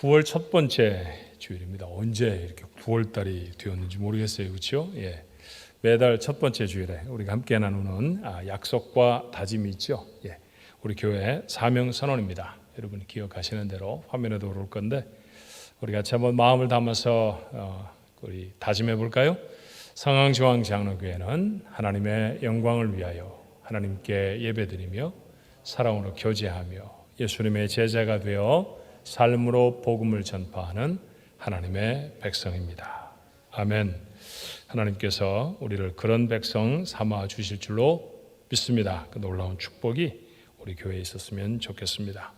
9월 첫 번째 주일입니다. 언제 이렇게 9월달이 되었는지 모르겠어요. 그렇죠? 예. 매달 첫 번째 주일에 우리가 함께 나누는 약속과 다짐이 있죠. 예. 우리 교회 사명 선언입니다. 여러분이 기억하시는 대로 화면에도 오를 건데 우리 같이 한번 마음을 담아서 우리 다짐해 볼까요? 상황중앙장로교회는 하나님의 영광을 위하여 하나님께 예배드리며 사랑으로 교제하며 예수님의 제자가 되어 삶으로 복음을 전파하는 하나님의 백성입니다. 아멘. 하나님께서 우리를 그런 백성 삼아 주실 줄로 믿습니다. 그 놀라운 축복이 우리 교회에 있었으면 좋겠습니다.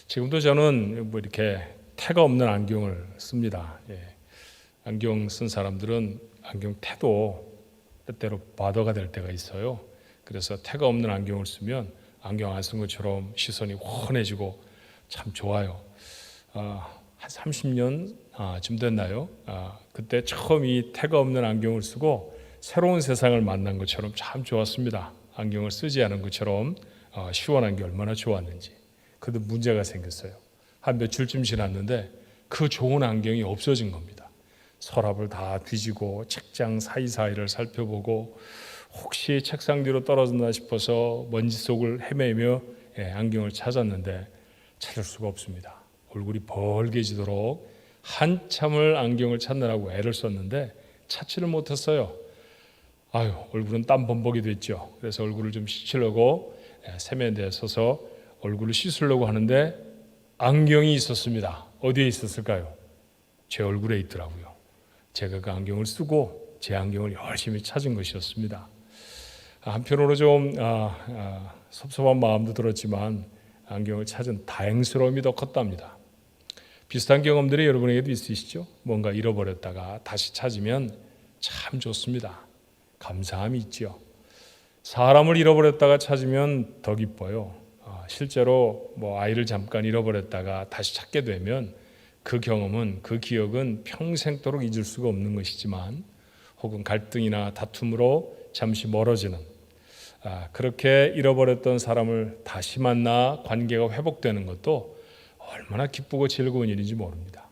지금도 저는 이렇게 태가 없는 안경을 씁니다. 예. 안경 쓴 사람들은 안경 태도 때때로 바더가 될 때가 있어요. 그래서 태가 없는 안경을 쓰면 안경 안 쓴 것처럼 시선이 훤해지고 참 좋아요. 한 30년쯤 됐나요? 그때 처음 이 태가 없는 안경을 쓰고 새로운 세상을 만난 것처럼 참 좋았습니다. 안경을 쓰지 않은 것처럼 시원한 게 얼마나 좋았는지. 그런데 문제가 생겼어요. 한 며칠쯤 지났는데 그 좋은 안경이 없어진 겁니다. 서랍을 다 뒤지고 책장 사이사이를 살펴보고 혹시 책상 뒤로 떨어졌나 싶어서 먼지 속을 헤매며 안경을 찾았는데 찾을 수가 없습니다. 얼굴이 벌게지도록 한참을 안경을 찾느라고 애를 썼는데 찾지를 못했어요. 얼굴은 땀 범벅이 됐죠. 그래서 얼굴을 좀 씻으려고 세면대에 서서 얼굴을 씻으려고 하는데 안경이 있었습니다. 어디에 있었을까요? 제 얼굴에 있더라고요. 제가 그 안경을 쓰고 제 안경을 열심히 찾은 것이었습니다. 한편으로 좀 섭섭한 마음도 들었지만 안경을 찾은 다행스러움이 더 컸답니다. 비슷한 경험들이 여러분에게도 있으시죠? 뭔가 잃어버렸다가 다시 찾으면 참 좋습니다. 감사함이 있죠. 사람을 잃어버렸다가 찾으면 더 기뻐요. 실제로 아이를 잠깐 잃어버렸다가 다시 찾게 되면 그 경험은, 그 기억은 평생도록 잊을 수가 없는 것이지만 혹은 갈등이나 다툼으로 잠시 멀어지는 그렇게 잃어버렸던 사람을 다시 만나 관계가 회복되는 것도 얼마나 기쁘고 즐거운 일인지 모릅니다.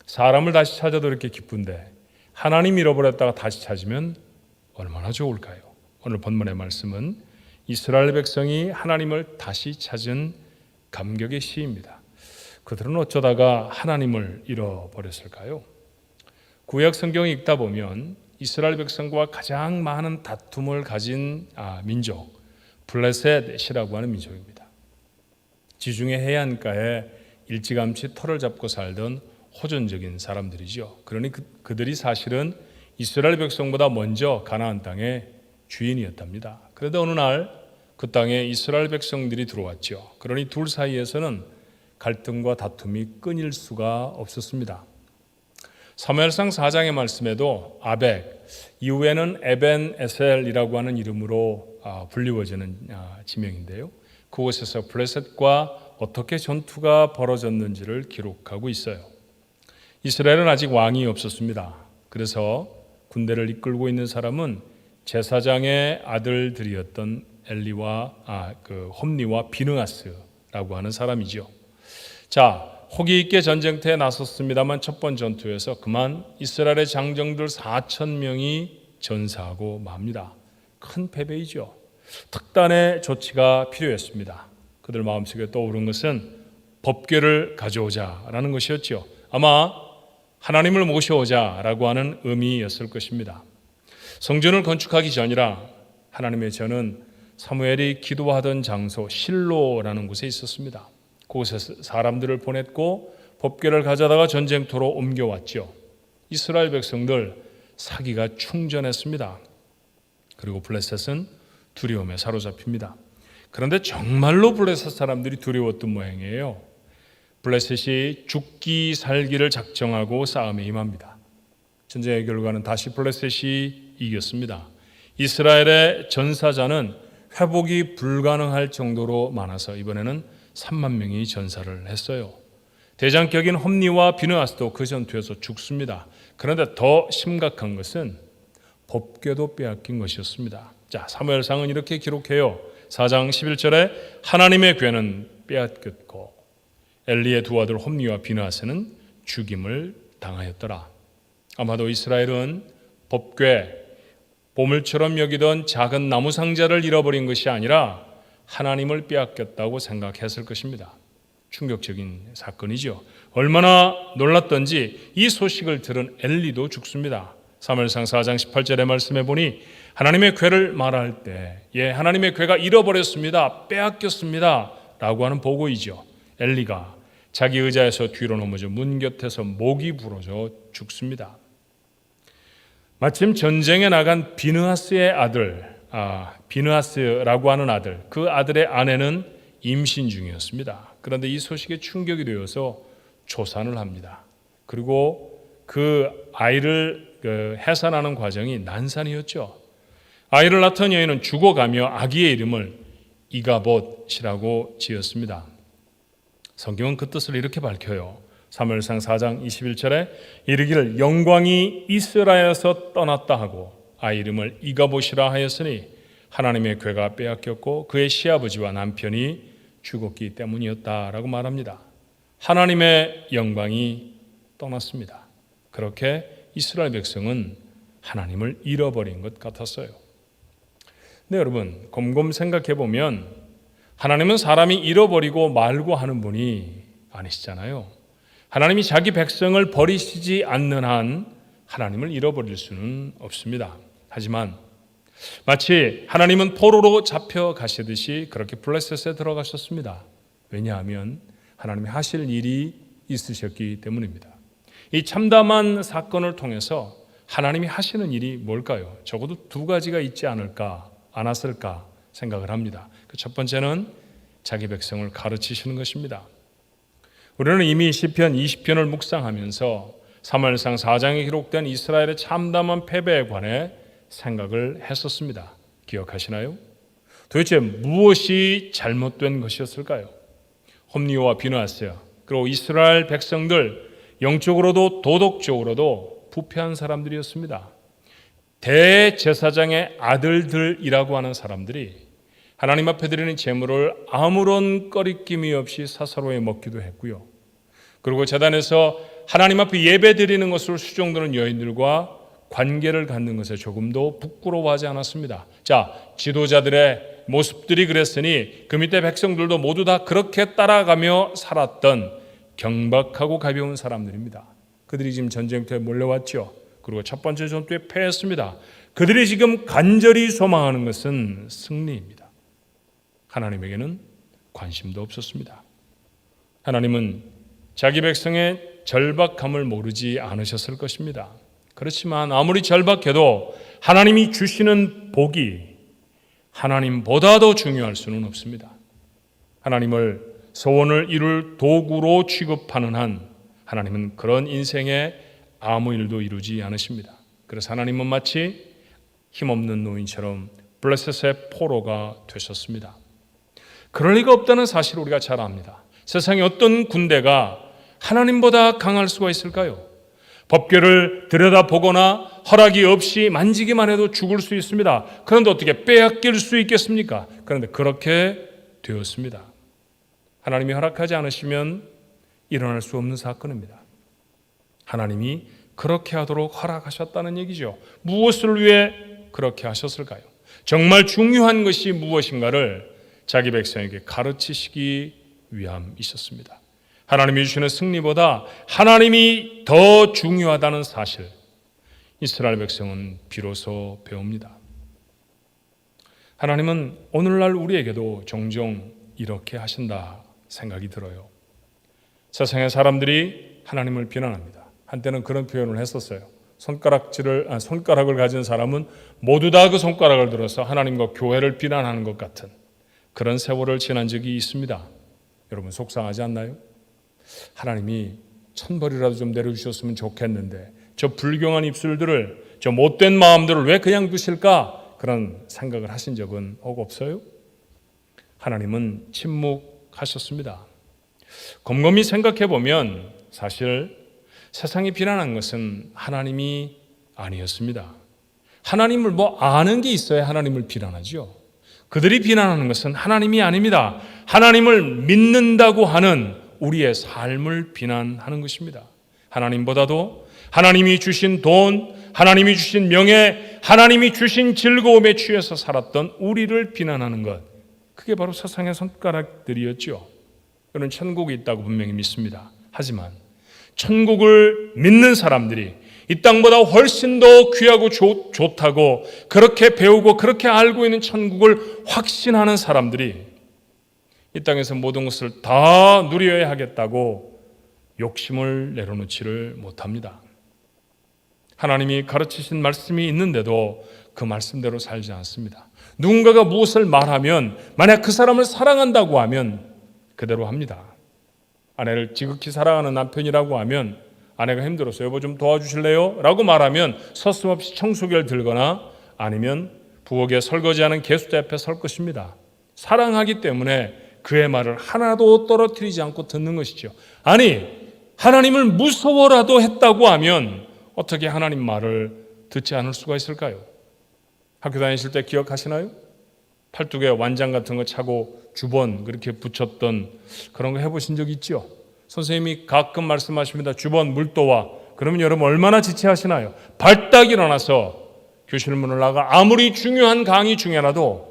사람을 다시 찾아도 이렇게 기쁜데 하나님 잃어버렸다가 다시 찾으면 얼마나 좋을까요? 오늘 본문의 말씀은 이스라엘 백성이 하나님을 다시 찾은 감격의 시입니다. 그들은 어쩌다가 하나님을 잃어버렸을까요? 구약 성경을 읽다 보면 이스라엘 백성과 가장 많은 다툼을 가진 민족 블레셋이라고 하는 민족입니다. 지중해 해안가에 일찌감치 터를 잡고 살던 호전적인 사람들이죠. 그러니 그들이 사실은 이스라엘 백성보다 먼저 가나안 땅의 주인이었답니다. 그런데 어느 날 그 땅에 이스라엘 백성들이 들어왔죠. 그러니 둘 사이에서는 갈등과 다툼이 끊일 수가 없었습니다. 사무엘상 4장의 말씀에도 아벡, 이후에는 에벤 에셀이라고 하는 이름으로 불리워지는 지명인데요. 그곳에서 블레셋과 어떻게 전투가 벌어졌는지를 기록하고 있어요. 이스라엘은 아직 왕이 없었습니다. 그래서 군대를 이끌고 있는 사람은 제사장의 아들들이었던 홈니와 비느하스라고 하는 사람이죠. 호기 있게 전쟁터에 나섰습니다만 첫 번 전투에서 그만 이스라엘의 장정들 4,000명이 전사하고 맙니다. 큰 패배이죠. 특단의 조치가 필요했습니다. 그들 마음속에 떠오른 것은 법궤를 가져오자라는 것이었죠. 아마 하나님을 모셔오자라고 하는 의미였을 것입니다. 성전을 건축하기 전이라 하나님의 전은 사무엘이 기도하던 장소 실로라는 곳에 있었습니다. 그곳에 사람들을 보냈고 법궤를 가져다가 전쟁터로 옮겨왔죠. 이스라엘 백성들 사기가 충전했습니다. 그리고 블레셋은 두려움에 사로잡힙니다. 그런데 정말로 블레셋 사람들이 두려웠던 모양이에요. 블레셋이 죽기 살기를 작정하고 싸움에 임합니다. 전쟁의 결과는 다시 블레셋이 이겼습니다. 이스라엘의 전사자는 회복이 불가능할 정도로 많아서 이번에는 3만 명이 전사를 했어요. 대장격인 홈니와 비느하스도 그 전투에서 죽습니다. 그런데 더 심각한 것은 법궤도 빼앗긴 것이었습니다. 사무엘상은 이렇게 기록해요. 4장 11절에 하나님의 궤는 빼앗겼고 엘리의 두 아들 홈니와 비느하스는 죽임을 당하였더라. 아마도 이스라엘은 법궤, 보물처럼 여기던 작은 나무 상자를 잃어버린 것이 아니라 하나님을 빼앗겼다고 생각했을 것입니다. 충격적인 사건이죠. 얼마나 놀랐던지 이 소식을 들은 엘리도 죽습니다. 사무엘상 4장 18절의 말씀에 보니 하나님의 궤를 말할 때 하나님의 궤가 잃어버렸습니다. 빼앗겼습니다. 라고 하는 보고이죠. 엘리가 자기 의자에서 뒤로 넘어져 문 곁에서 목이 부러져 죽습니다. 마침 전쟁에 나간 비느하스의 아들, 비느하스라고 하는 아들, 그 아들의 아내는 임신 중이었습니다. 그런데 이 소식에 충격이 되어서 조산을 합니다. 그리고 그 아이를 해산하는 과정이 난산이었죠. 아이를 낳던 여인은 죽어가며 아기의 이름을 이가봇이라고 지었습니다. 성경은 그 뜻을 이렇게 밝혀요. 사무엘상 4장 21절에 이르기를 영광이 이스라엘에서 떠났다 하고 아이 이름을 이가봇이라 하였으니 하나님의 궤가 빼앗겼고 그의 시아버지와 남편이 죽었기 때문이었다라고 말합니다. 하나님의 영광이 떠났습니다. 그렇게 이스라엘 백성은 하나님을 잃어버린 것 같았어요. 네, 여러분, 곰곰 생각해 보면 하나님은 사람이 잃어버리고 말고 하는 분이 아니시잖아요. 하나님이 자기 백성을 버리시지 않는 한 하나님을 잃어버릴 수는 없습니다. 하지만 마치 하나님은 포로로 잡혀가시듯이 그렇게 블레셋에 들어가셨습니다. 왜냐하면 하나님이 하실 일이 있으셨기 때문입니다. 이 참담한 사건을 통해서 하나님이 하시는 일이 뭘까요? 적어도 두 가지가 있지 않았을까 생각을 합니다. 그 첫 번째는 자기 백성을 가르치시는 것입니다. 우리는 이미 시편 20편을 묵상하면서 사무엘상 4장에 기록된 이스라엘의 참담한 패배에 관해 생각을 했었습니다. 기억하시나요? 도대체 무엇이 잘못된 것이었을까요? 홈니와 비느하스 그리고 이스라엘 백성들 영적으로도 도덕적으로도 부패한 사람들이었습니다. 대제사장의 아들들이라고 하는 사람들이 하나님 앞에 드리는 제물을 아무런 꺼리낌이 없이 사사로이 먹기도 했고요. 그리고 제단에서 하나님 앞에 예배 드리는 것으로 수종드는 여인들과 관계를 갖는 것에 조금도 부끄러워하지 않았습니다. 자, 지도자들의 모습들이 그랬으니 그 밑에 백성들도 모두 다 그렇게 따라가며 살았던 경박하고 가벼운 사람들입니다. 그들이 지금 전쟁터에 몰려왔죠. 그리고 첫 번째 전투에 패했습니다. 그들이 지금 간절히 소망하는 것은 승리입니다. 하나님에게는 관심도 없었습니다. 하나님은 자기 백성의 절박함을 모르지 않으셨을 것입니다. 그렇지만 아무리 절박해도 하나님이 주시는 복이 하나님보다도 중요할 수는 없습니다. 하나님을 소원을 이룰 도구로 취급하는 한 하나님은 그런 인생에 아무 일도 이루지 않으십니다. 그래서 하나님은 마치 힘없는 노인처럼 블레셋의 포로가 되셨습니다. 그럴 리가 없다는 사실을 우리가 잘 압니다. 세상에 어떤 군대가 하나님보다 강할 수가 있을까요? 법궤를 들여다보거나 허락이 없이 만지기만 해도 죽을 수 있습니다. 그런데 어떻게 빼앗길 수 있겠습니까? 그런데 그렇게 되었습니다. 하나님이 허락하지 않으시면 일어날 수 없는 사건입니다. 하나님이 그렇게 하도록 허락하셨다는 얘기죠. 무엇을 위해 그렇게 하셨을까요? 정말 중요한 것이 무엇인가를 자기 백성에게 가르치시기 위함이셨습니다. 하나님이 주시는 승리보다 하나님이 더 중요하다는 사실, 이스라엘 백성은 비로소 배웁니다. 하나님은 오늘날 우리에게도 종종 이렇게 하신다 생각이 들어요. 세상의 사람들이 하나님을 비난합니다. 한때는 그런 표현을 했었어요. 손가락을 가진 사람은 모두 다 그 손가락을 들어서 하나님과 교회를 비난하는 것 같은 그런 세월을 지난 적이 있습니다. 여러분 속상하지 않나요? 하나님이 천벌이라도 좀 내려주셨으면 좋겠는데 저 불경한 입술들을, 저 못된 마음들을 왜 그냥 두실까? 그런 생각을 하신 적은 없어요? 하나님은 침묵하셨습니다. 곰곰이 생각해 보면 사실 세상이 비난한 것은 하나님이 아니었습니다. 하나님을 아는 게 있어야 하나님을 비난하죠. 그들이 비난하는 것은 하나님이 아닙니다. 하나님을 믿는다고 하는 우리의 삶을 비난하는 것입니다. 하나님보다도 하나님이 주신 돈, 하나님이 주신 명예, 하나님이 주신 즐거움에 취해서 살았던 우리를 비난하는 것, 그게 바로 세상의 손가락들이었죠. 저는 천국이 있다고 분명히 믿습니다. 하지만 천국을 믿는 사람들이 이 땅보다 훨씬 더 귀하고 좋다고 그렇게 배우고 그렇게 알고 있는 천국을 확신하는 사람들이 이 땅에서 모든 것을 다 누려야 하겠다고 욕심을 내려놓지를 못합니다. 하나님이 가르치신 말씀이 있는데도 그 말씀대로 살지 않습니다. 누군가가 무엇을 말하면 만약 그 사람을 사랑한다고 하면 그대로 합니다. 아내를 지극히 사랑하는 남편이라고 하면 아내가 힘들어서 여보 좀 도와주실래요? 라고 말하면 서슴없이 청소기를 들거나 아니면 부엌에 설거지하는 개수대 앞에 설 것입니다. 사랑하기 때문에 그의 말을 하나도 떨어뜨리지 않고 듣는 것이죠. 아니, 하나님을 무서워라도 했다고 하면 어떻게 하나님 말을 듣지 않을 수가 있을까요? 학교 다니실 때 기억하시나요? 팔뚝에 완장 같은 거 차고 주번 그렇게 붙였던 그런 거 해보신 적 있죠? 선생님이 가끔 말씀하십니다. 주번 물도와. 그러면 여러분 얼마나 지체하시나요? 발딱 일어나서 교실 문을 나가 아무리 중요한 강의 중에라도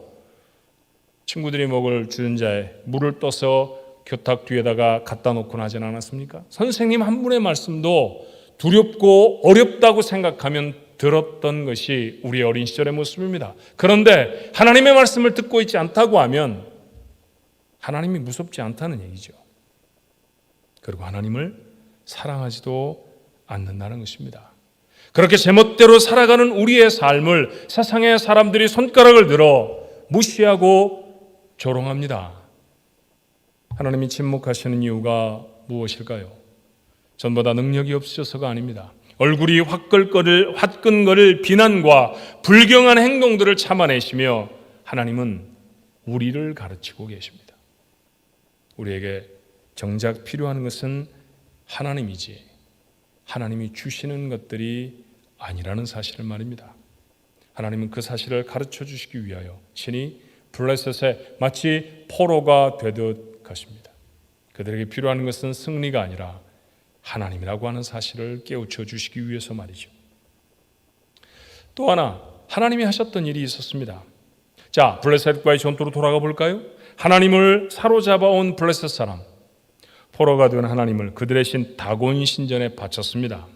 친구들이 먹을 주전자에 물을 떠서 교탁 뒤에다가 갖다 놓곤 하진 않았습니까? 선생님 한 분의 말씀도 두렵고 어렵다고 생각하면 들었던 것이 우리의 어린 시절의 모습입니다. 그런데 하나님의 말씀을 듣고 있지 않다고 하면 하나님이 무섭지 않다는 얘기죠. 그리고 하나님을 사랑하지도 않는다는 것입니다. 그렇게 제멋대로 살아가는 우리의 삶을 세상의 사람들이 손가락을 들어 무시하고 조롱합니다. 하나님이 침묵하시는 이유가 무엇일까요? 전보다 능력이 없으셔서가 아닙니다. 얼굴이 화끈거릴 비난과 불경한 행동들을 참아내시며 하나님은 우리를 가르치고 계십니다. 우리에게 정작 필요한 것은 하나님이지 하나님이 주시는 것들이 아니라는 사실을 말입니다. 하나님은 그 사실을 가르쳐 주시기 위하여 신이 블레셋에 마치 포로가 되듯 가십니다. 그들에게 필요한 것은 승리가 아니라 하나님이라고 하는 사실을 깨우쳐 주시기 위해서 말이죠. 또 하나 하나님이 하셨던 일이 있었습니다. 자, 블레셋과의 전투로 돌아가 볼까요? 하나님을 사로잡아온 블레셋 사람, 포로가 된 하나님을 그들의 신 다곤 신전에 바쳤습니다.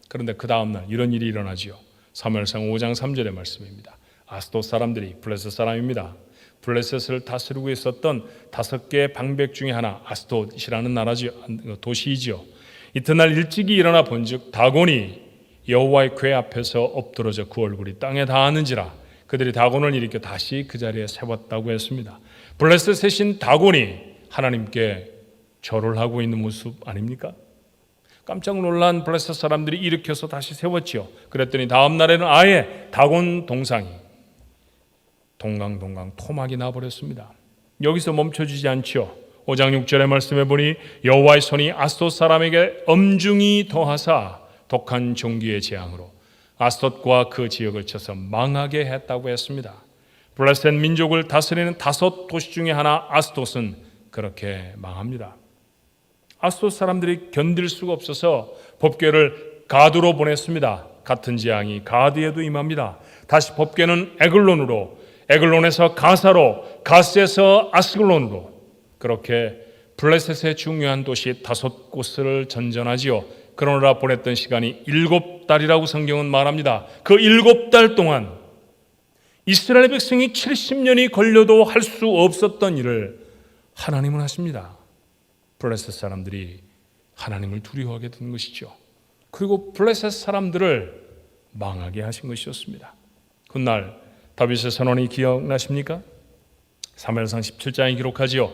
그런데 그 다음날 이런 일이 일어나지요. 사무엘상 5장 3절의 말씀입니다. 아스돗 사람들이 블레셋 사람입니다. 블레셋을 다스리고 있었던 5개의 방백 중에 하나 아스돗이라는 도시이지요. 이튿날 일찍이 일어나 본즉 다곤이 여호와의 궤 앞에서 엎드러져 그 얼굴이 땅에 닿았는지라 그들이 다곤을 일으켜 다시 그 자리에 세웠다고 했습니다. 블레셋의 신 다곤이 하나님께 절을 하고 있는 모습 아닙니까? 깜짝 놀란 블레셋 사람들이 일으켜서 다시 세웠지요. 그랬더니 다음 날에는 아예 다곤 동상이 동강 토막이 나버렸습니다. 여기서 멈춰지지 않지요. 5장 6절의 말씀에 보니 여호와의 손이 아스돗 사람에게 엄중히 더하사 독한 종기의 재앙으로 아스돗과 그 지역을 쳐서 망하게 했다고 했습니다. 블레셋 민족을 다스리는 5 도시 중에 하나 아스돗은 그렇게 망합니다. 아스돗 사람들이 견딜 수가 없어서 법궤를 가드로 보냈습니다. 같은 재앙이 가드에도 임합니다. 다시 법궤는 에글론으로, 에글론에서 가사로, 가스에서 아스글론으로 그렇게 블레셋의 중요한 도시 5곳을 전전하지요. 그러느라 보냈던 시간이 7달이라고 성경은 말합니다. 그 7달 동안 이스라엘 백성이 70년이 걸려도 할 수 없었던 일을 하나님은 하십니다. 블레셋 사람들이 하나님을 두려워하게 된 것이죠. 그리고 블레셋 사람들을 망하게 하신 것이었습니다. 훗날 다윗의 선언이 기억나십니까? 사무엘상 17장에 기록하지요.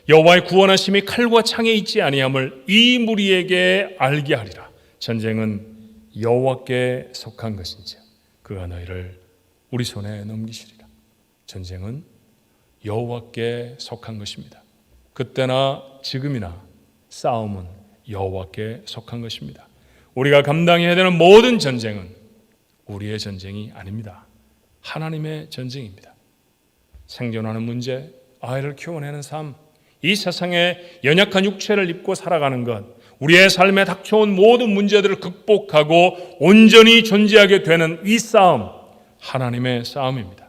여호와의 구원하심이 칼과 창에 있지 아니함을 이 무리에게 알게 하리라. 전쟁은 여호와께 속한 것인지 그가 너희를 우리 손에 넘기시리라. 전쟁은 여호와께 속한 것입니다. 그때나 지금이나 싸움은 여호와께 속한 것입니다. 우리가 감당해야 되는 모든 전쟁은 우리의 전쟁이 아닙니다. 하나님의 전쟁입니다. 생존하는 문제, 아이를 키워내는 삶, 이 세상에 연약한 육체를 입고 살아가는 것, 우리의 삶에 닥쳐온 모든 문제들을 극복하고 온전히 존재하게 되는 이 싸움, 하나님의 싸움입니다.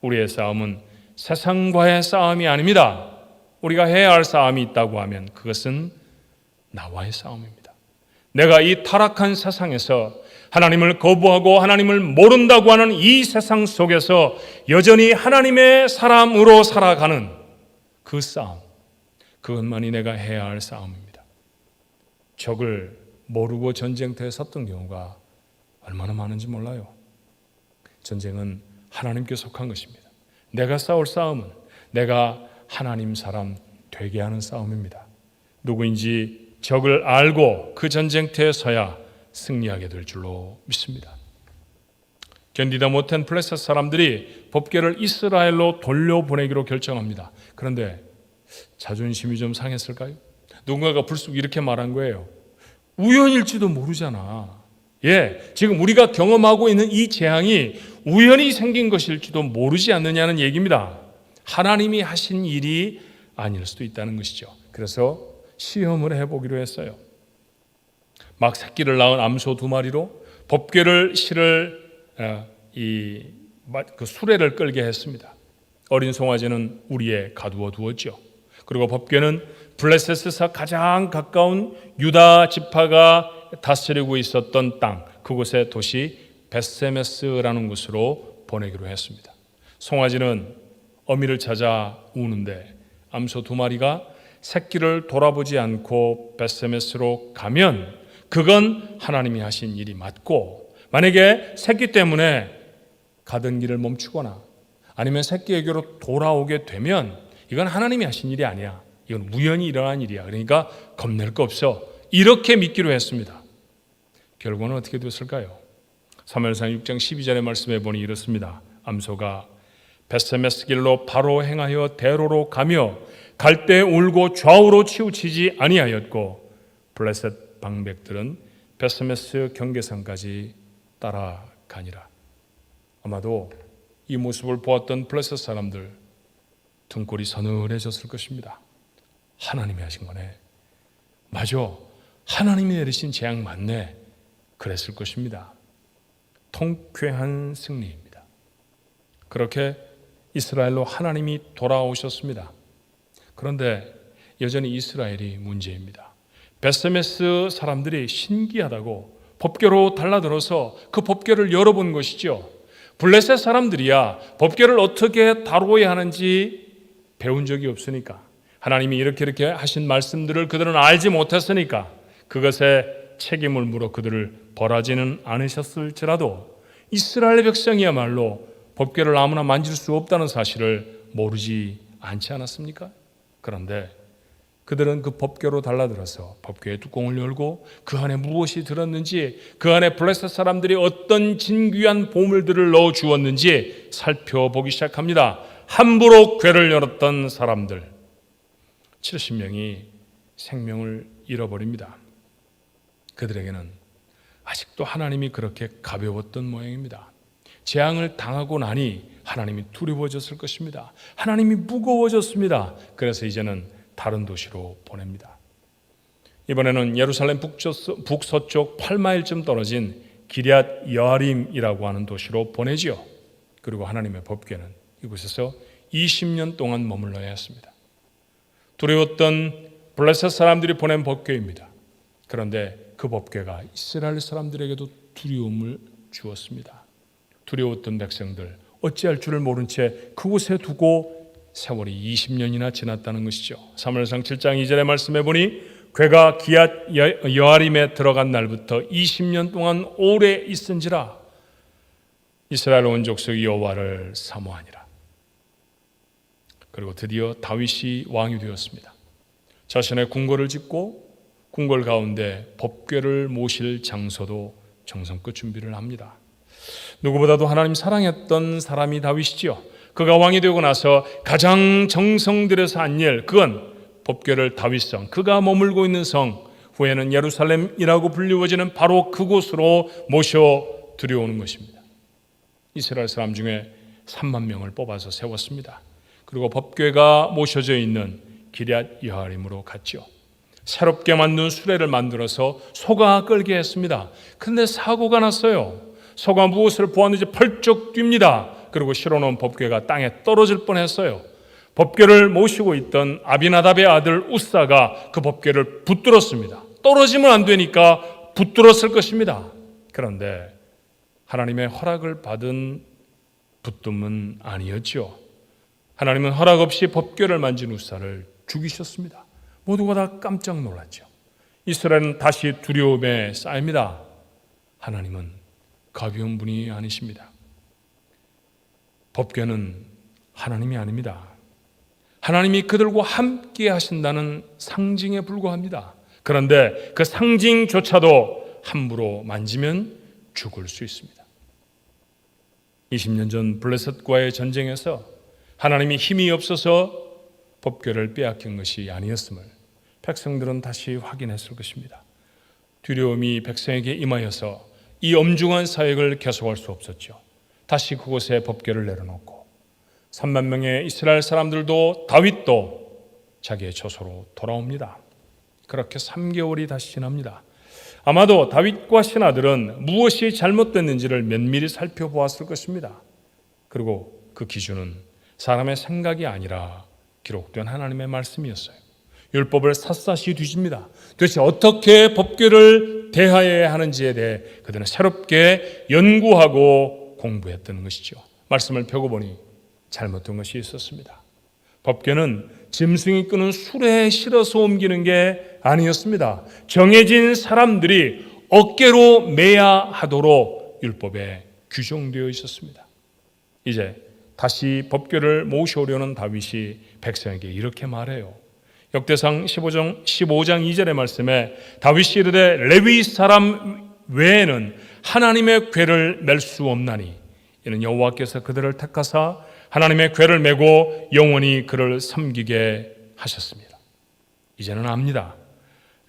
우리의 싸움은 세상과의 싸움이 아닙니다. 우리가 해야 할 싸움이 있다고 하면 그것은 나와의 싸움입니다. 내가 이 타락한 세상에서 하나님을 거부하고 하나님을 모른다고 하는 이 세상 속에서 여전히 하나님의 사람으로 살아가는 그 싸움, 그것만이 내가 해야 할 싸움입니다. 적을 모르고 전쟁터에 섰던 경우가 얼마나 많은지 몰라요. 전쟁은 하나님께 속한 것입니다. 내가 싸울 싸움은 내가 하나님 사람 되게 하는 싸움입니다. 누구인지 적을 알고 그 전쟁터에 서야 승리하게 될 줄로 믿습니다. 견디다 못한 블레셋 사람들이 법궤를 이스라엘로 돌려보내기로 결정합니다. 그런데 자존심이 좀 상했을까요? 누군가가 불쑥 이렇게 말한 거예요. 우연일지도 모르잖아. 지금 우리가 경험하고 있는 이 재앙이 우연히 생긴 것일지도 모르지 않느냐는 얘기입니다. 하나님이 하신 일이 아닐 수도 있다는 것이죠. 그래서 시험을 해보기로 했어요. 막 새끼를 낳은 암소 2마리로 법궤를 실을 그 수레를 끌게 했습니다. 어린 송아지는 우리에 가두어 두었죠. 그리고 법궤는 블레셋에서 가장 가까운 유다 지파가 다스리고 있었던 땅, 그곳의 도시 벳세메스라는 곳으로 보내기로 했습니다. 송아지는 어미를 찾아 우는데 암소 2마리가 새끼를 돌아보지 않고 벳세메스로 가면 그건 하나님이 하신 일이 맞고, 만약에 새끼 때문에 가던 길을 멈추거나 아니면 새끼에게로 돌아오게 되면 이건 하나님이 하신 일이 아니야. 이건 우연히 일어난 일이야. 그러니까 겁낼 거 없어. 이렇게 믿기로 했습니다. 결과는 어떻게 됐을까요? 사무엘상 6장 12절의 말씀에 보니 이렇습니다. 암소가 벳세메스 길로 바로 행하여 대로로 가며 갈 때 울고 좌우로 치우치지 아니하였고 블레셋 방백들은 벳세메스 경계선까지 따라가니라. 아마도 이 모습을 보았던 블레셋 사람들 등골이 서늘해졌을 것입니다. 하나님이 하신 거네. 맞아. 하나님이 내리신 재앙 맞네. 그랬을 것입니다. 통쾌한 승리입니다. 그렇게 이스라엘로 하나님이 돌아오셨습니다. 그런데 여전히 이스라엘이 문제입니다. 벳세메스 사람들이 신기하다고 법궤로 달라들어서 그 법궤를 열어본 것이죠. 블레셋 사람들이야 법궤를 어떻게 다루어야 하는지 배운 적이 없으니까, 하나님이 이렇게 하신 말씀들을 그들은 알지 못했으니까 그것에 책임을 물어 그들을 벌하지는 않으셨을지라도 이스라엘 백성이야말로 법궤를 아무나 만질 수 없다는 사실을 모르지 않지 않았습니까? 그런데 그들은 그 법궤로 달라들어서 법궤의 뚜껑을 열고 그 안에 무엇이 들었는지, 그 안에 블레셋 사람들이 어떤 진귀한 보물들을 넣어 주었는지 살펴보기 시작합니다. 함부로 궤를 열었던 사람들 70명이 생명을 잃어버립니다. 그들에게는 아직도 하나님이 그렇게 가벼웠던 모양입니다. 재앙을 당하고 나니 하나님이 두려워졌을 것입니다. 하나님이 무거워졌습니다. 그래서 이제는 다른 도시로 보냅니다. 이번에는 예루살렘 북서쪽 8마일쯤 떨어진 기럇 여아림이라고 하는 도시로 보내지요. 그리고 하나님의 법궤는 이곳에서 20년 동안 머물러야 했습니다. 두려웠던 블레셋 사람들이 보낸 법궤입니다. 그런데 그 법궤가 이스라엘 사람들에게도 두려움을 주었습니다. 두려웠던 백성들, 어찌할 줄을 모른 채 그곳에 두고 세월이 20년이나 지났다는 것이죠. 사무엘상 7장 2절의 말씀에 보니 궤가 기앗 여아림에 들어간 날부터 20년 동안 오래 있은지라 이스라엘 온 족속이 여호와를 사모하니라. 그리고 드디어 다윗이 왕이 되었습니다. 자신의 궁궐을 짓고 궁궐 가운데 법궤를 모실 장소도 정성껏 준비를 합니다. 누구보다도 하나님 사랑했던 사람이 다윗이지요. 그가 왕이 되고 나서 가장 정성 들여서 한 일, 그건 법궤를 다윗성, 그가 머물고 있는 성, 후에는 예루살렘이라고 불리워지는 바로 그곳으로 모셔 들여오는 것입니다. 이스라엘 사람 중에 3만 명을 뽑아서 세웠습니다. 그리고 법궤가 모셔져 있는 기럇 여아림으로 갔죠. 새롭게 만든 수레를 만들어서 소가 끌게 했습니다. 그런데 사고가 났어요. 소가 무엇을 보았는지 펄쩍 뜁니다. 그리고 실어놓은 법궤가 땅에 떨어질 뻔했어요. 법궤를 모시고 있던 아비나답의 아들 우사가 그 법궤를 붙들었습니다. 떨어지면 안 되니까 붙들었을 것입니다. 그런데 하나님의 허락을 받은 붙듦은 아니었죠. 하나님은 허락 없이 법궤를 만진 우사를 죽이셨습니다. 모두가 다 깜짝 놀랐죠. 이스라엘은 다시 두려움에 쌓입니다. 하나님은 가벼운 분이 아니십니다. 법궤는 하나님이 아닙니다. 하나님이 그들과 함께 하신다는 상징에 불과합니다. 그런데 그 상징조차도 함부로 만지면 죽을 수 있습니다. 20년 전 블레셋과의 전쟁에서 하나님이 힘이 없어서 법궤를 빼앗긴 것이 아니었음을 백성들은 다시 확인했을 것입니다. 두려움이 백성에게 임하여서 이 엄중한 사역을 계속할 수 없었죠. 다시 그곳에 법궤를 내려놓고 3만 명의 이스라엘 사람들도 다윗도 자기의 처소로 돌아옵니다. 그렇게 3개월이 다시 지납니다. 아마도 다윗과 신하들은 무엇이 잘못됐는지를 면밀히 살펴보았을 것입니다. 그리고 그 기준은 사람의 생각이 아니라 기록된 하나님의 말씀이었어요. 율법을 샅샅이 뒤집니다. 도대체 어떻게 법궤를 대하여야 하는지에 대해 그들은 새롭게 연구하고 공부했던 것이죠. 말씀을 펴고보니 잘못된 것이 있었습니다. 법궤는 짐승이 끄는 수레에 실어서 옮기는 게 아니었습니다. 정해진 사람들이 어깨로 매야 하도록 율법에 규정되어 있었습니다. 이제 다시 법궤를 모셔오려는 다윗이 백성에게 이렇게 말해요. 역대상 15장 2절의 말씀에 다윗이 이르되 레위 사람 외에는 하나님의 궤를 맬 수 없나니 이는 여호와께서 그들을 택하사 하나님의 궤를 메고 영원히 그를 섬기게 하셨습니다. 이제는 압니다.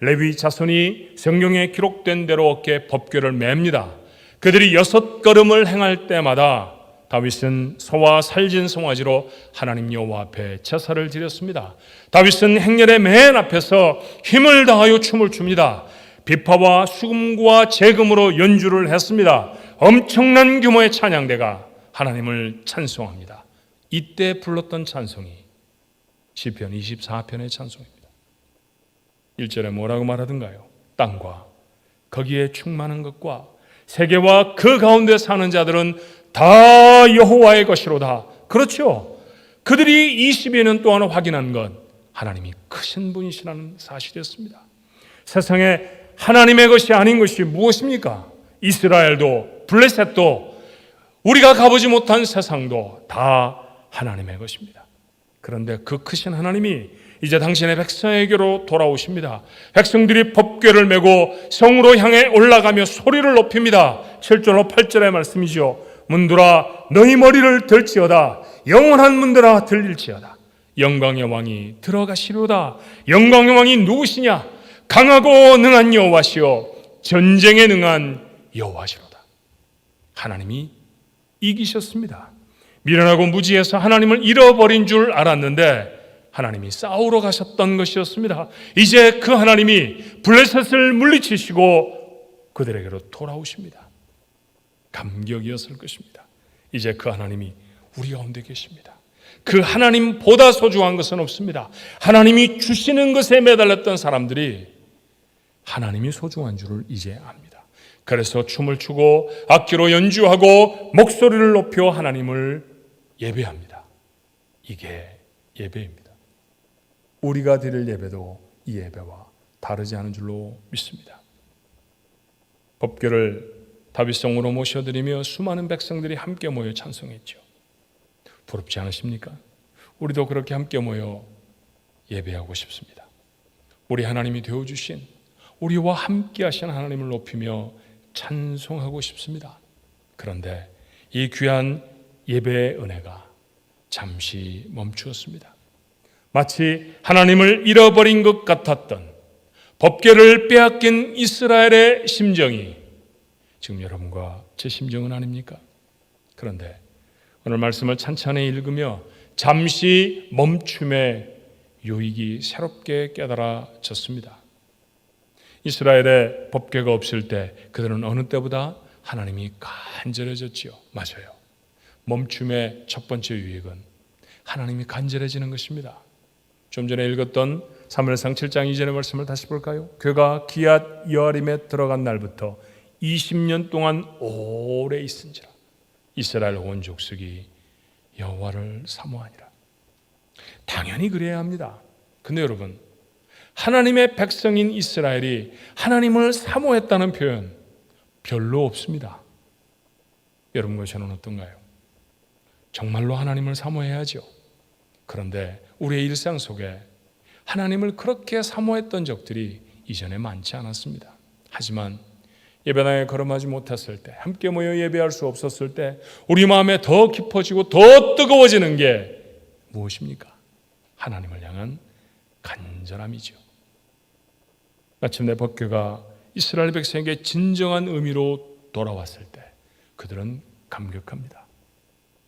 레위 자손이 성경에 기록된 대로 어깨에 법궤를 맵니다. 그들이 6걸음을 행할 때마다 다윗은 소와 살진 송아지로 하나님 여호와 앞에 제사를 드렸습니다. 다윗은 행렬의 맨 앞에서 힘을 다하여 춤을 춥니다. 비파와 수금과 재금으로 연주를 했습니다. 엄청난 규모의 찬양대가 하나님을 찬송합니다. 이때 불렀던 찬송이 시편 24편의 찬송입니다. 1절에 뭐라고 말하던가요? 땅과 거기에 충만한 것과 세계와 그 가운데 사는 자들은 다 여호와의 것이로다. 그렇죠. 그들이 22년 동안 확인한 건 하나님이 크신 분이시라는 사실이었습니다. 세상에 하나님의 것이 아닌 것이 무엇입니까? 이스라엘도 블레셋도 우리가 가보지 못한 세상도 다 하나님의 것입니다. 그런데 그 크신 하나님이 이제 당신의 백성에게로 돌아오십니다. 백성들이 법궤를 메고 성으로 향해 올라가며 소리를 높입니다. 7절로 8절의 말씀이죠. 문들아 너희 머리를 들지어다. 영원한 문들아 들릴지어다. 영광의 왕이 들어가시려다. 영광의 왕이 누구시냐? 강하고 능한 여호와시요 전쟁에 능한 여호와시로다. 하나님이 이기셨습니다. 미련하고 무지해서 하나님을 잃어버린 줄 알았는데 하나님이 싸우러 가셨던 것이었습니다. 이제 그 하나님이 블레셋을 물리치시고 그들에게로 돌아오십니다. 감격이었을 것입니다. 이제 그 하나님이 우리 가운데 계십니다. 그 하나님보다 소중한 것은 없습니다. 하나님이 주시는 것에 매달렸던 사람들이 하나님이 소중한 줄을 이제 압니다. 그래서 춤을 추고 악기로 연주하고 목소리를 높여 하나님을 예배합니다. 이게 예배입니다. 우리가 드릴 예배도 이 예배와 다르지 않은 줄로 믿습니다. 법궤를 다윗성으로 모셔드리며 수많은 백성들이 함께 모여 찬송했죠. 부럽지 않으십니까? 우리도 그렇게 함께 모여 예배하고 싶습니다. 우리 하나님이 되어주신 우리와 함께 하신 하나님을 높이며 찬송하고 싶습니다. 그런데 이 귀한 예배의 은혜가 잠시 멈추었습니다. 마치 하나님을 잃어버린 것 같았던 법궤를 빼앗긴 이스라엘의 심정이 지금 여러분과 제 심정은 아닙니까? 그런데 오늘 말씀을 찬찬히 읽으며 잠시 멈춤의 유익이 새롭게 깨달아졌습니다. 이스라엘의 법궤가 없을 때 그들은 어느 때보다 하나님이 간절해졌지요. 맞아요. 멈춤의 첫 번째 유익은 하나님이 간절해지는 것입니다. 좀 전에 읽었던 사무엘상 7장 2절의 말씀을 다시 볼까요? 그가 기앗 여아림에 들어간 날부터 20년 동안 오래 있은지라 이스라엘 온 족속이 여호와를 사모하니라. 당연히 그래야 합니다. 근데 여러분, 하나님의 백성인 이스라엘이 하나님을 사모했다는 표현 별로 없습니다. 여러분과 저는 어떤가요? 정말로 하나님을 사모해야죠. 그런데 우리의 일상 속에 하나님을 그렇게 사모했던 적들이 이전에 많지 않았습니다. 하지만 예배당에 걸음하지 못했을 때, 함께 모여 예배할 수 없었을 때 우리 마음에 더 깊어지고 더 뜨거워지는 게 무엇입니까? 하나님을 향한 간절함이죠. 마침내 법궤가 이스라엘 백성에게 진정한 의미로 돌아왔을 때 그들은 감격합니다.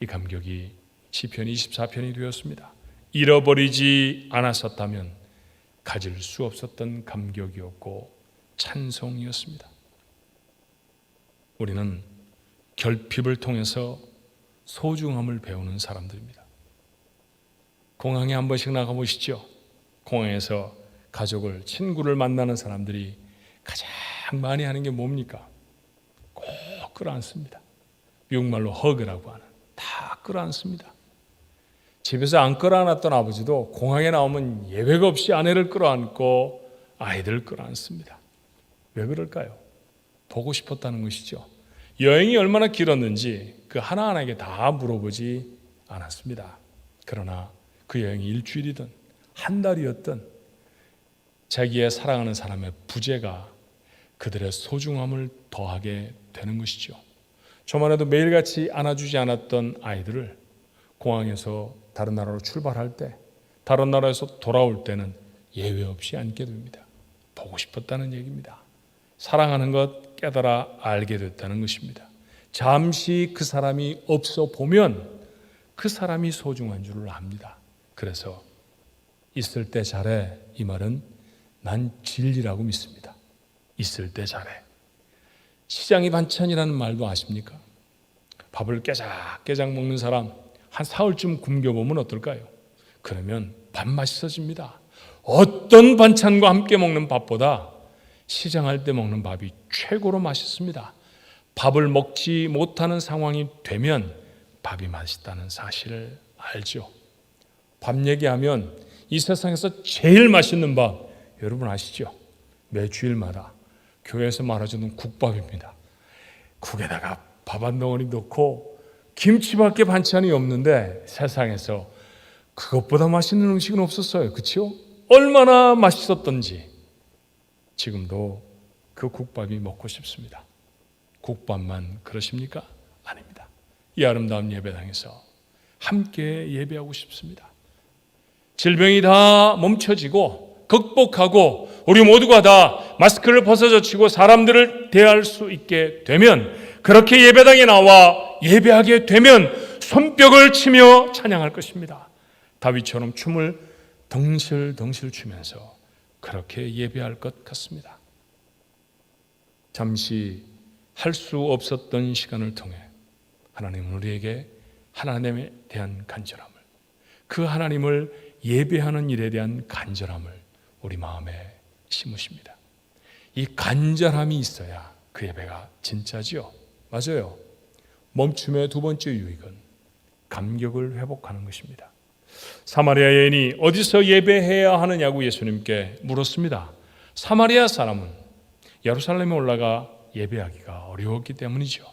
이 감격이 시편 24편이 되었습니다. 잃어버리지 않았었다면 가질 수 없었던 감격이었고 찬송이었습니다. 우리는 결핍을 통해서 소중함을 배우는 사람들입니다. 공항에 한 번씩 나가보시죠. 공항에서 가족을, 친구를 만나는 사람들이 가장 많이 하는 게 뭡니까? 꼭 끌어안습니다. 미국말로 허그라고 하는, 다 끌어안습니다. 집에서 안 끌어안았던 아버지도 공항에 나오면 예외가 없이 아내를 끌어안고 아이들을 끌어안습니다. 왜 그럴까요? 보고 싶었다는 것이죠. 여행이 얼마나 길었는지 그 하나하나에게 다 물어보지 않았습니다. 그러나 그 여행이 일주일이든 한 달이었든 자기의 사랑하는 사람의 부재가 그들의 소중함을 더하게 되는 것이죠. 저만 해도 매일같이 안아주지 않았던 아이들을 공항에서 다른 나라로 출발할 때, 다른 나라에서 돌아올 때는 예외 없이 안게 됩니다. 보고 싶었다는 얘기입니다. 사랑하는 것 깨달아 알게 됐다는 것입니다. 잠시 그 사람이 없어 보면 그 사람이 소중한 줄을 압니다. 그래서 있을 때 잘해, 이 말은 난 진리라고 믿습니다. 있을 때 잘해. 시장이 반찬이라는 말도 아십니까? 밥을 깨작깨작 먹는 사람 한 사흘쯤 굶겨보면 어떨까요? 그러면 밥 맛있어집니다. 어떤 반찬과 함께 먹는 밥보다 시장할 때 먹는 밥이 최고로 맛있습니다. 밥을 먹지 못하는 상황이 되면 밥이 맛있다는 사실을 알죠. 밥 얘기하면 이 세상에서 제일 맛있는 밥 여러분 아시죠? 매주일마다 교회에서 말해주는 국밥입니다. 국에다가 밥 한 덩어리 넣고 김치밖에 반찬이 없는데 세상에서 그것보다 맛있는 음식은 없었어요. 그렇죠? 얼마나 맛있었던지 지금도 그 국밥이 먹고 싶습니다. 국밥만 그러십니까? 아닙니다. 이 아름다운 예배당에서 함께 예배하고 싶습니다. 질병이 다 멈춰지고 극복하고 우리 모두가 다 마스크를 벗어젖히고 사람들을 대할 수 있게 되면, 그렇게 예배당에 나와 예배하게 되면 손뼉을 치며 찬양할 것입니다. 다윗처럼 춤을 덩실덩실 추면서 그렇게 예배할 것 같습니다. 잠시 할 수 없었던 시간을 통해 하나님은 우리에게 하나님에 대한 간절함을, 그 하나님을 예배하는 일에 대한 간절함을 우리 마음에 심으십니다. 이 간절함이 있어야 그 예배가 진짜지요. 맞아요. 멈춤의 두 번째 유익은 감격을 회복하는 것입니다. 사마리아 여인이 어디서 예배해야 하느냐고 예수님께 물었습니다. 사마리아 사람은 예루살렘에 올라가 예배하기가 어려웠기 때문이죠.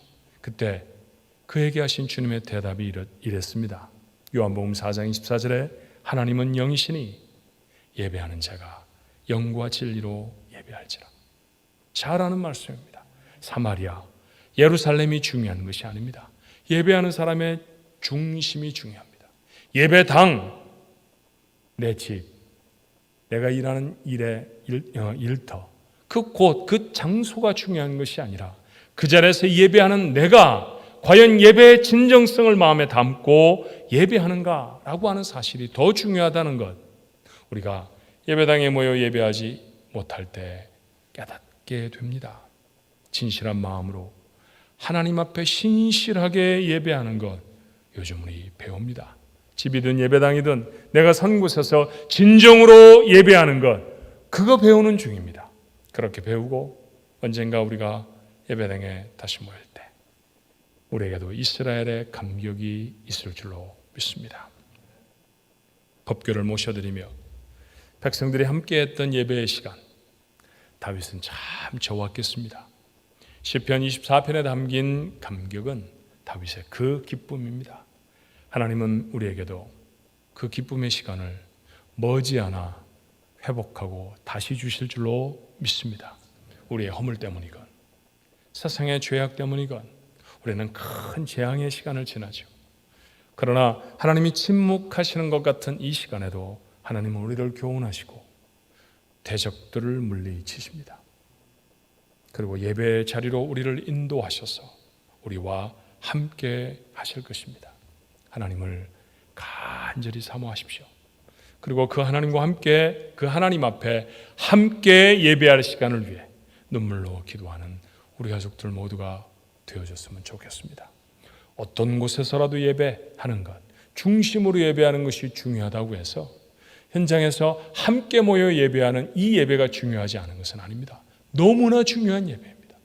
그때 그에게 하신 주님의 대답이 이랬습니다. 요한복음 4장 24절에 하나님은 영이시니 예배하는 자가 영과 진리로 예배할지라. 잘 아는 말씀입니다. 사마리아, 예루살렘이 중요한 것이 아닙니다. 예배하는 사람의 중심이 중요합니다. 예배당, 내 집, 내가 일하는 일터, 그 곳, 그 장소가 중요한 것이 아니라 그 자리에서 예배하는 내가 과연 예배의 진정성을 마음에 담고 예배하는가라고 하는 사실이 더 중요하다는 것, 우리가 예배당에 모여 예배하지 못할 때 깨닫게 됩니다. 진실한 마음으로 하나님 앞에 신실하게 예배하는 것 요즘 우리 배웁니다. 집이든 예배당이든 내가 선 곳에서 진정으로 예배하는 것, 그거 배우는 중입니다. 그렇게 배우고 언젠가 우리가 예배당에 다시 모일 때 우리에게도 이스라엘의 감격이 있을 줄로 믿습니다. 법궤를 모셔드리며 백성들이 함께했던 예배의 시간, 다윗은 참 좋았겠습니다. 시편 24편에 담긴 감격은 다윗의 그 기쁨입니다. 하나님은 우리에게도 그 기쁨의 시간을 머지않아 회복하고 다시 주실 줄로 믿습니다. 우리의 허물 때문이건 세상의 죄악 때문이건 우리는 큰 재앙의 시간을 지나죠. 그러나 하나님이 침묵하시는 것 같은 이 시간에도 하나님은 우리를 교훈하시고 대적들을 물리치십니다. 그리고 예배의 자리로 우리를 인도하셔서 우리와 함께 하실 것입니다. 하나님을 간절히 사모하십시오. 그리고 그 하나님과 함께, 그 하나님 앞에 함께 예배할 시간을 위해 눈물로 기도하는 우리 가족들 모두가 되어졌으면 좋겠습니다. 어떤 곳에서라도 예배하는 것, 중심으로 예배하는 것이 중요하다고 해서 현장에서 함께 모여 예배하는 이 예배가 중요하지 않은 것은 아닙니다. 너무나 중요한 예배입니다.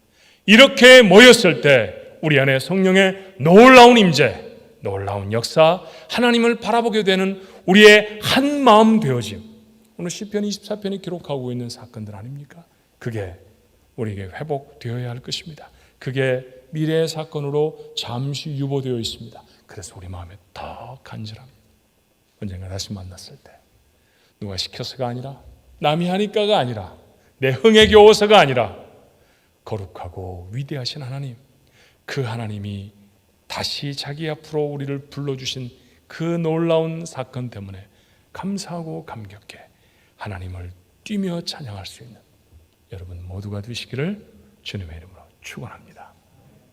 이렇게 모였을 때 우리 안에 성령의 놀라운 임재, 놀라운 역사, 하나님을 바라보게 되는 우리의 한 마음 되어짐, 오늘 시편 24편이 기록하고 있는 사건들 아닙니까? 그게 우리에게 회복되어야 할 것입니다. 그게 미래의 사건으로 잠시 유보되어 있습니다. 그래서 우리 마음에 더 간절합니다. 언젠가 다시 만났을 때 누가 시켜서가 아니라, 남이 하니까가 아니라, 내 흥에 겨워서가 아니라 거룩하고 위대하신 하나님, 그 하나님이 다시 자기 앞으로 우리를 불러주신 그 놀라운 사건 때문에 감사하고 감격해 하나님을 뛰며 찬양할 수 있는 여러분 모두가 되시기를 주님의 이름으로 축원합니다.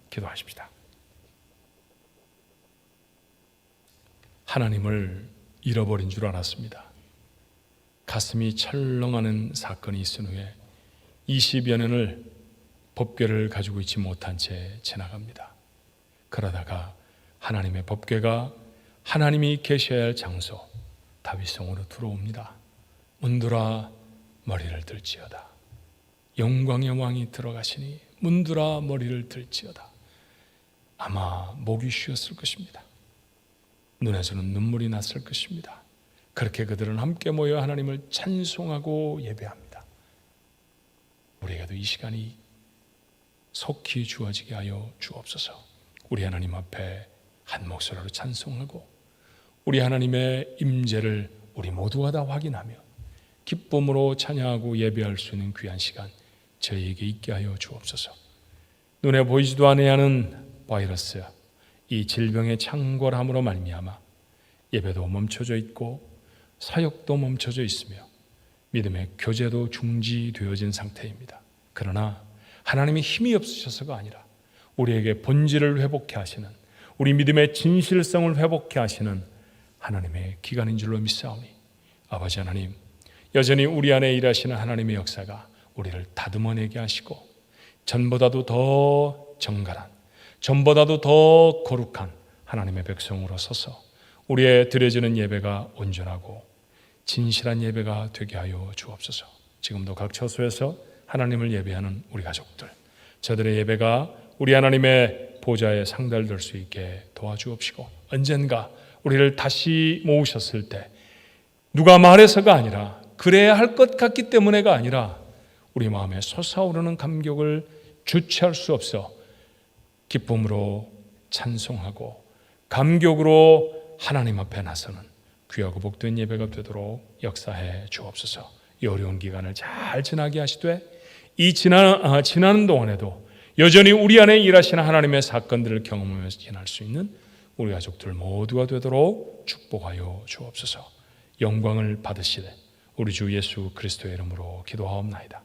기도하십시다. 하나님을 잃어버린 줄 알았습니다. 가슴이 철렁하는 사건이 있은 후에 20여 년을 법궤를 가지고 있지 못한 채 지나갑니다. 그러다가 하나님의 법궤가 하나님이 계셔야 할 장소 다윗성으로 들어옵니다. 문들아 머리를 들지어다. 영광의 왕이 들어가시니 문들아 머리를 들지어다. 아마 목이 쉬었을 것입니다. 눈에서는 눈물이 났을 것입니다. 그렇게 그들은 함께 모여 하나님을 찬송하고 예배합니다. 우리에게도 이 시간이 속히 주어지게 하여 주옵소서. 우리 하나님 앞에 한 목소리로 찬송하고 우리 하나님의 임재를 우리 모두가 다 확인하며 기쁨으로 찬양하고 예배할 수 있는 귀한 시간 저희에게 있게 하여 주옵소서. 눈에 보이지도 아니하는 바이러스, 이 질병의 창궐함으로 말미암아 예배도 멈춰져 있고 사역도 멈춰져 있으며 믿음의 교제도 중지되어진 상태입니다. 그러나 하나님이 힘이 없으셔서가 아니라 우리에게 본질을 회복케 하시는, 우리 믿음의 진실성을 회복케 하시는 하나님의 기간인 줄로 믿사오니 아버지 하나님, 여전히 우리 안에 일하시는 하나님의 역사가 우리를 다듬어내게 하시고 전보다도 더 정갈한, 전보다도 더 거룩한 하나님의 백성으로 서서 우리의 드려지는 예배가 온전하고 진실한 예배가 되게 하여 주옵소서. 지금도 각 처소에서 하나님을 예배하는 우리 가족들, 저들의 예배가 우리 하나님의 보좌에 상달될 수 있게 도와주옵시고 언젠가 우리를 다시 모으셨을 때 누가 말해서가 아니라 그래야 할 것 같기 때문에가 아니라 우리 마음에 솟아오르는 감격을 주체할 수 없어 기쁨으로 찬송하고 감격으로 하나님 앞에 나서는 귀하고 복된 예배가 되도록 역사해 주옵소서. 이 어려운 기간을 잘 지나게 하시되 이 지나는 동안에도 여전히 우리 안에 일하시는 하나님의 사건들을 경험하면서 지날 수 있는 우리 가족들 모두가 되도록 축복하여 주옵소서. 영광을 받으시되 우리 주 예수 그리스도의 이름으로 기도하옵나이다.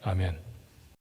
아멘.